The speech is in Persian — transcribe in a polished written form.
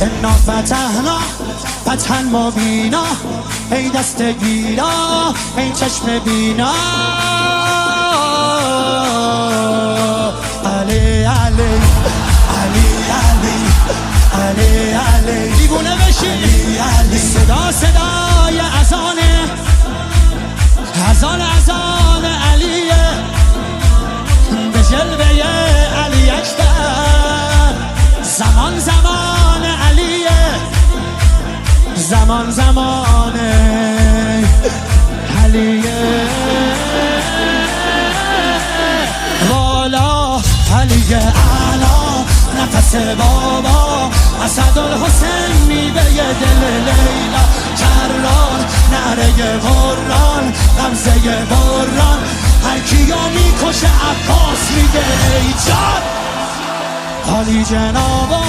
انا فتحنا فتحا مبینا، ای دست گیرا ای چشم بینا. علی علی علی علی علی علی دیوونه بشی. علی علی صدا صدای اذانه، اذان علیه، به جلوه علی اکبر. زمان زمان علیه، زمان زمان علیه. والا علی اعلا نفس بابا، اسدالحسین میوه دل لیلا. کرار نعره قرآن غمزه بران، هر کیو میکشه عباس میگه ای جان. عالی جنابا